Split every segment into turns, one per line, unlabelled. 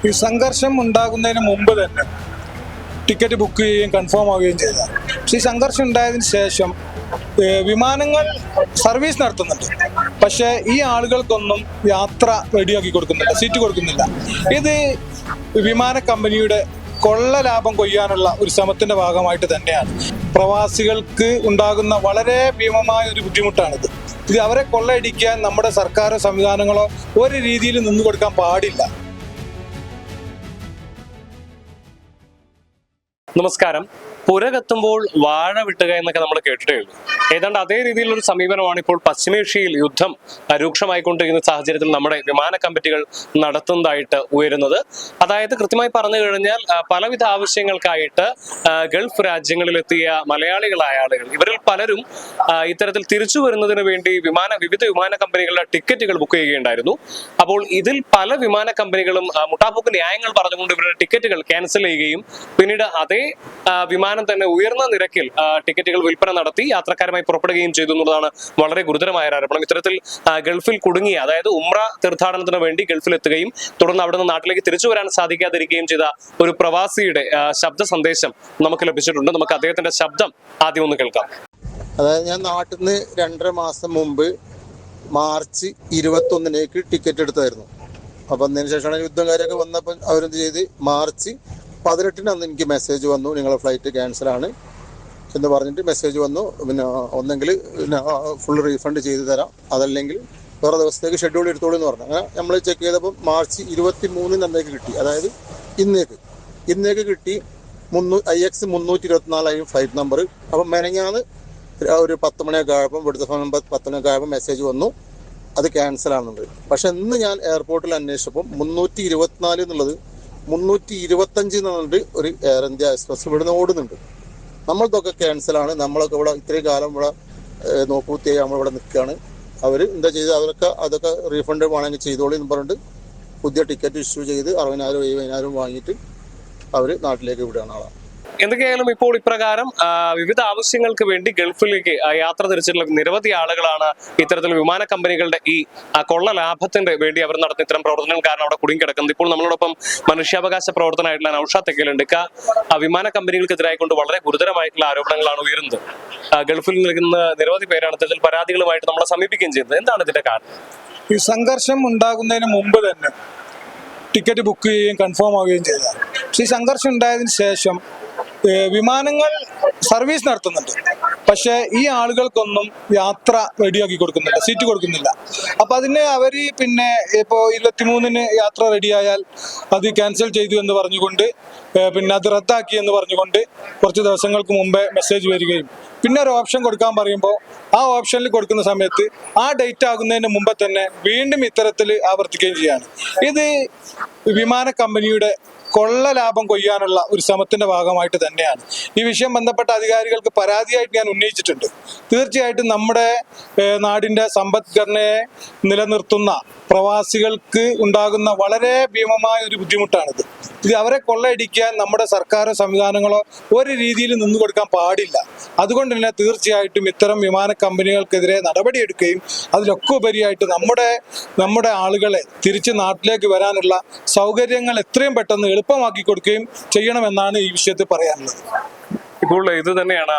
ഈ സംഘർഷം ഉണ്ടാകുന്നതിന് മുമ്പ് തന്നെ ടിക്കറ്റ് ബുക്ക് ചെയ്യുകയും കൺഫേം ആവുകയും ചെയ്തതാണ്. പക്ഷേ ഈ സംഘർഷം ഉണ്ടായതിനു ശേഷം വിമാനങ്ങൾ സർവീസ് നടത്തുന്നുണ്ട്. പക്ഷേ ഈ ആളുകൾക്കൊന്നും യാത്ര റെഡിയാക്കി കൊടുക്കുന്നില്ല, സീറ്റ് കൊടുക്കുന്നില്ല. ഇത് വിമാന കമ്പനിയുടെ കൊള്ള ലാഭം കൊയ്യാനുള്ള ഒരു ശ്രമത്തിന്റെ ഭാഗമായിട്ട് തന്നെയാണ്. പ്രവാസികൾക്ക് ഉണ്ടാകുന്ന വളരെ ഭീമമായ ഒരു ബുദ്ധിമുട്ടാണിത്. ഇത് അവരെ കൊള്ളയടിക്കാൻ നമ്മുടെ സർക്കാരോ സംവിധാനങ്ങളോ ഒരു രീതിയിൽ നിന്നു കൊടുക്കാൻ പാടില്ല.
നമസ്കാരം. പുര കത്തുമ്പോൾ വാഴ വിട്ടുക എന്നൊക്കെ നമ്മൾ കേട്ടിട്ടേ ഉള്ളൂ. ഏതാണ്ട് അതേ രീതിയിലൊരു സമീപനമാണ് ഇപ്പോൾ പശ്ചിമേഷ്യയിൽ യുദ്ധം രൂക്ഷമായിക്കൊണ്ടിരിക്കുന്ന സാഹചര്യത്തിൽ നമ്മുടെ വിമാന കമ്പനികൾ നടത്തുന്നതായിട്ട് ഉയരുന്നത്. അതായത് കൃത്യമായി പറഞ്ഞു കഴിഞ്ഞാൽ പലവിധ ആവശ്യങ്ങൾക്കായിട്ട് ഗൾഫ് രാജ്യങ്ങളിലെത്തിയ മലയാളികളായ ആളുകൾ, ഇവരിൽ പലരും ഇത്തരത്തിൽ തിരിച്ചു വരുന്നതിന് വേണ്ടി വിവിധ വിമാന കമ്പനികളുടെ ടിക്കറ്റുകൾ ബുക്ക് ചെയ്യുകയുണ്ടായിരുന്നു. അപ്പോൾ ഇതിൽ പല വിമാന കമ്പനികളും മുട്ടാപ്പുക്ക് ന്യായങ്ങൾ പറഞ്ഞുകൊണ്ട് ഇവരുടെ ടിക്കറ്റുകൾ ക്യാൻസൽ ചെയ്യുകയും പിന്നീട് അതേ വിമാനം തന്നെ ഉയർന്ന നിരക്കിൽ ടിക്കറ്റുകൾ വിൽപ്പന നടത്തി യാത്രക്കാരുമായി പുറപ്പെടുകയും ചെയ്തു എന്നുള്ളതാണ് വളരെ ഗുരുതരമായ ആരോപണം. ഇത്തരത്തിൽ ഗൾഫിൽ കുടുങ്ങിയ, അതായത് ഉംറ തീർത്ഥാടനത്തിന് വേണ്ടി ഗൾഫിൽ എത്തുകയും തുടർന്ന് അവിടെ നിന്ന് നാട്ടിലേക്ക് തിരിച്ചു വരാൻ സാധിക്കാതിരിക്കുകയും ചെയ്ത ഒരു പ്രവാസിയുടെ ശബ്ദ സന്ദേശം നമുക്ക് ലഭിച്ചിട്ടുണ്ട്. നമുക്ക് അദ്ദേഹത്തിന്റെ ശബ്ദം ആദ്യം ഒന്ന് കേൾക്കാം.
അതായത് ഞാൻ നാട്ടിൽ നിന്ന് 2.5 മാസം മുമ്പ് മാർച്ച് 21 ടിക്കറ്റ് എടുത്തായിരുന്നു. അപ്പം അതിന് ശേഷമാണ് യുദ്ധം കാര്യമൊക്കെ വന്നപ്പോൾ അവരെന്ത് ചെയ്ത് മാർച്ച് 18 അന്ന് എനിക്ക് മെസ്സേജ് വന്നു, നിങ്ങളെ ഫ്ലൈറ്റ് ക്യാൻസലാണ് എന്ന് പറഞ്ഞിട്ട് മെസ്സേജ് വന്നു. പിന്നെ ഒന്നെങ്കിൽ ഫുൾ റീഫണ്ട് ചെയ്ത് തരാം, അതല്ലെങ്കിൽ വേറെ ദിവസത്തേക്ക് ഷെഡ്യൂൾ എടുത്തോളൂ എന്ന് പറഞ്ഞു. അങ്ങനെ നമ്മൾ ചെക്ക് ചെയ്തപ്പോൾ മാർച്ച് 23 അന്നേക്ക് കിട്ടി. അതായത് ഇന്നേക്ക് കിട്ടി. IX 324 flight number. അപ്പം മെനങ്ങാന്ന് ഒരു 10 മണിയൊക്കെ ആയപ്പോൾ, ഇവിടുത്തെ ഫോൺ നമ്പർ 10 മണിയൊക്കെ ആയപ്പോൾ മെസ്സേജ് വന്നു അത് ക്യാൻസൽ ആണെന്നുണ്ട്. പക്ഷെ ഇന്ന് ഞാൻ എയർപോർട്ടിൽ അന്വേഷിച്ചപ്പോൾ 324 എന്നുള്ളത് 325 എന്ന് പറഞ്ഞിട്ട് ഒരു എയർ ഇന്ത്യ എക്സ്പ്രസ് ഇവിടുന്ന് ഓടുന്നുണ്ട്. നമ്മളതൊക്കെ ക്യാൻസലാണ്. നമ്മളൊക്കെ ഇവിടെ ഇത്രയും കാലം ഇവിടെ നോക്കൂത്തിയായി നമ്മളിവിടെ നിൽക്കുകയാണ്. അവർ എന്താ ചെയ്ത് അതൊക്കെ റീഫണ്ട് വേണമെങ്കിൽ ചെയ്തോളൂ എന്ന് പറഞ്ഞിട്ട് പുതിയ ടിക്കറ്റ് ഇഷ്യൂ ചെയ്ത് 60,000 70,000 വാങ്ങിയിട്ട് അവർ നാട്ടിലേക്ക് വിടുകയാണ് ആളാണ്.
എന്തൊക്കെയായാലും ഇപ്പോൾ ഇപ്രകാരം വിവിധ ആവശ്യങ്ങൾക്ക് വേണ്ടി ഗൾഫിലേക്ക് യാത്ര തിരിച്ചിട്ടുള്ള നിരവധി ആളുകളാണ് ഇത്തരത്തിൽ വിമാന കമ്പനികളുടെ ഈ കൊള്ള ലാഭത്തിന്റെ വേണ്ടി അവർ നടത്തുന്ന ഇത്തരം പ്രവർത്തനങ്ങൾ കാരണം അവിടെ കുടുങ്ങിക്കിടക്കുന്നത്. ഇപ്പോൾ നമ്മളോടൊപ്പം മനുഷ്യാവകാശ പ്രവർത്തനമായിട്ടുള്ള നൗഷാദ് തെക്കേലുണ്ട്. വിമാന കമ്പനികൾക്കെതിരായിക്കൊണ്ട് വളരെ ഗുരുതരമായിട്ടുള്ള ആരോപണങ്ങളാണ് ഉയരുന്നത്. ഗൾഫിൽ നിൽക്കുന്ന നിരവധി പേരാണ് ഇത്തരത്തിൽ പരാതികളുമായിട്ട് നമ്മളെ സമീപിക്കുകയും ചെയ്യുന്നത്. എന്താണ് ഇതിന്റെ കാരണം?
ഈ സംഘർഷം ഉണ്ടാകുന്നതിന് മുമ്പ് തന്നെ ടിക്കറ്റ് ബുക്ക് ചെയ്യുകയും കൺഫേം ആവുകയും ചെയ്തതാണ്. പക്ഷേ ഈ സംഘർഷം ഉണ്ടായതിനു ശേഷം വിമാനങ്ങൾ സർവീസ് നടത്തുന്നുണ്ട്. പക്ഷേ ഈ ആളുകൾക്കൊന്നും യാത്ര റെഡിയാക്കി കൊടുക്കുന്നില്ല, സീറ്റ് കൊടുക്കുന്നില്ല. അപ്പം അതിന് അവർ പിന്നെ ഇപ്പോൾ 23 യാത്ര റെഡിയായാൽ അത് ക്യാൻസൽ ചെയ്തു എന്ന് പറഞ്ഞുകൊണ്ട്, പിന്നെ അത് റദ്ദാക്കി എന്ന് പറഞ്ഞുകൊണ്ട് കുറച്ച് ദിവസങ്ങൾക്ക് മുമ്പേ മെസ്സേജ് വരികയും പിന്നെ ഒരു ഓപ്ഷൻ കൊടുക്കാൻ പറയുമ്പോൾ ആ ഓപ്ഷനിൽ കൊടുക്കുന്ന സമയത്ത് ആ ഡേറ്റ് ആകുന്നതിന് മുമ്പ് തന്നെ വീണ്ടും ഇത്തരത്തിൽ ആവർത്തിക്കുകയും ചെയ്യാണ്. ഇത് വിമാന കമ്പനിയുടെ കൊള്ള ലാഭം കൊയ്യാനുള്ള ഒരു ശ്രമത്തിന്റെ ഭാഗമായിട്ട് തന്നെയാണ്. ഈ വിഷയം ബന്ധപ്പെട്ട അധികാരികൾക്ക് പരാതിയായിട്ട് ഞാൻ ഉന്നയിച്ചിട്ടുണ്ട്. തീർച്ചയായിട്ടും നമ്മുടെ നാടിന്റെ സമ്പദ്ഘടനയെ നിലനിർത്തുന്ന പ്രവാസികൾക്ക് ഉണ്ടാകുന്ന വളരെ ഭീമമായ ഒരു ബുദ്ധിമുട്ടാണിത്. ഇത് അവരെ കൊള്ളയടിക്കാൻ നമ്മുടെ സർക്കാരോ സംവിധാനങ്ങളോ ഒരു രീതിയിൽ നിന്നു കൊടുക്കാൻ പാടില്ല. അതുകൊണ്ട് തന്നെ തീർച്ചയായിട്ടും ഇത്തരം വിമാന കമ്പനികൾക്കെതിരെ നടപടിയെടുക്കുകയും അതിലൊക്കെ ഉപരിയായിട്ട് നമ്മുടെ ആളുകളെ തിരിച്ച് നാട്ടിലേക്ക് വരാനുള്ള സൗകര്യങ്ങൾ എത്രയും പെട്ടെന്ന് എളുപ്പമാക്കി കൊടുക്കുകയും ചെയ്യണമെന്നാണ് ഈ വിഷയത്തിൽ പറയാനുള്ളത്.
ഇപ്പോൾ ഇത് തന്നെയാണ്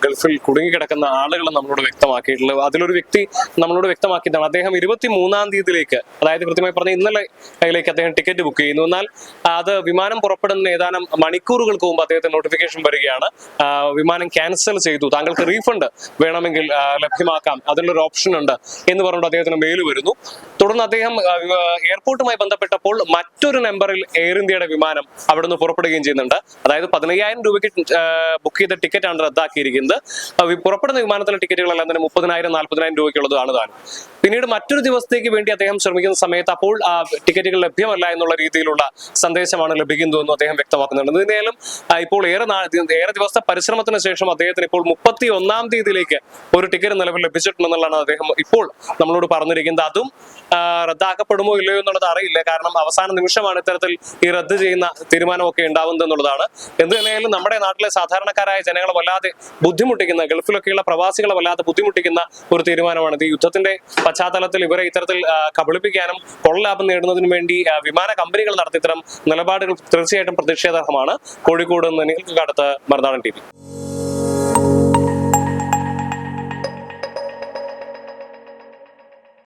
ഗൾഫിൽ കുടുങ്ങിക്കിടക്കുന്ന ആളുകൾ നമ്മളോട് വ്യക്തമാക്കിയിട്ടുള്ളത്. അതിലൊരു വ്യക്തി നമ്മളോട് വ്യക്തമാക്കിയതാണ്. അദ്ദേഹം 23-ാം തീയതിയിലേക്ക്, അതായത് കൃത്യമായി പറഞ്ഞ ഇന്നലേക്ക് അദ്ദേഹം ടിക്കറ്റ് ബുക്ക് ചെയ്യുന്നു. എന്നാൽ അത് വിമാനം പുറപ്പെടുന്ന ഏതാനും മണിക്കൂറുകൾക്ക് മുമ്പ് അദ്ദേഹത്തിന് നോട്ടിഫിക്കേഷൻ വരികയാണ്, വിമാനം ക്യാൻസൽ ചെയ്തു, താങ്കൾക്ക് റീഫണ്ട് വേണമെങ്കിൽ ലഭ്യമാക്കാം, അതിനൊരു ഓപ്ഷൻ ഉണ്ട് എന്ന് പറഞ്ഞുകൊണ്ട് അദ്ദേഹത്തിന് മെയിൽ വരുന്നു. തുടർന്ന് അദ്ദേഹം എയർപോർട്ടുമായി ബന്ധപ്പെട്ടപ്പോൾ മറ്റൊരു നമ്പറിൽ എയർ ഇന്ത്യയുടെ വിമാനം അവിടുന്ന് പുറപ്പെടുകയും ചെയ്യുന്നുണ്ട്. അതായത് 15,000 രൂപയ്ക്ക് ബുക്ക് ചെയ്ത ടിക്കറ്റാണ് റദ്ദാക്കിയിരിക്കുന്നത്. പുറപ്പെടുന്ന വിമാനത്തിലെ ടിക്കറ്റുകളെല്ലാം തന്നെ 30,000 40,000 രൂപയ്ക്കുള്ളതാണ് താനും. പിന്നീട് മറ്റൊരു ദിവസത്തേക്ക് വേണ്ടി അദ്ദേഹം ശ്രമിക്കുന്ന സമയത്ത് അപ്പോൾ ടിക്കറ്റുകൾ ലഭ്യമല്ല എന്നുള്ള രീതിയിലുള്ള സന്ദേശമാണ് ലഭിക്കുന്നതെന്നും അദ്ദേഹം വ്യക്തമാക്കുന്നുണ്ട്. എന്തായാലും ഇപ്പോൾ ഏറെ ദിവസത്തെ പരിശ്രമത്തിന് ശേഷം അദ്ദേഹത്തിന് ഇപ്പോൾ 31-ാം തീയതിയിലേക്ക് ഒരു ടിക്കറ്റ് നിലവിൽ ലഭിച്ചിട്ടുണ്ടെന്നുള്ളതാണ് അദ്ദേഹം ഇപ്പോൾ നമ്മളോട് പറഞ്ഞിരിക്കുന്നത്. അതും റദ്ദാക്കപ്പെടുമോ ഇല്ലയോ എന്നുള്ളത് അറിയില്ല. കാരണം അവസാന നിമിഷമാണ് ഇത്തരത്തിൽ ഈ റദ്ദ് ചെയ്യുന്ന തീരുമാനമൊക്കെ ഉണ്ടാവുന്നത് എന്നുള്ളതാണ്. എന്ത് തന്നെയായാലും നമ്മുടെ നാട്ടിലെ സാധാരണക്കാരായ ജനങ്ങളെ വല്ലാതെ ബുദ്ധിമുട്ടിക്കുന്ന, ഗൾഫിലൊക്കെയുള്ള പ്രവാസികളെ വല്ലാതെ ബുദ്ധിമുട്ടിക്കുന്ന ഒരു തീരുമാനമാണ്. ഈ യുദ്ധത്തിന്റെ പശ്ചാത്തലത്തിൽ ഇവരെ ഇത്തരത്തിൽ കബളിപ്പിക്കാനും കൊള്ളലാഭം നേടുന്നതിനും വേണ്ടി വിമാന കമ്പനികൾ നടത്തി ഇത്തരം നിലപാടുകൾ തീർച്ചയായിട്ടും പ്രതിഷേധാർഹമാണ്. കോഴിക്കോട് നിന്ന് നികൾക്കടുത്ത് മറുനാടൻ TV.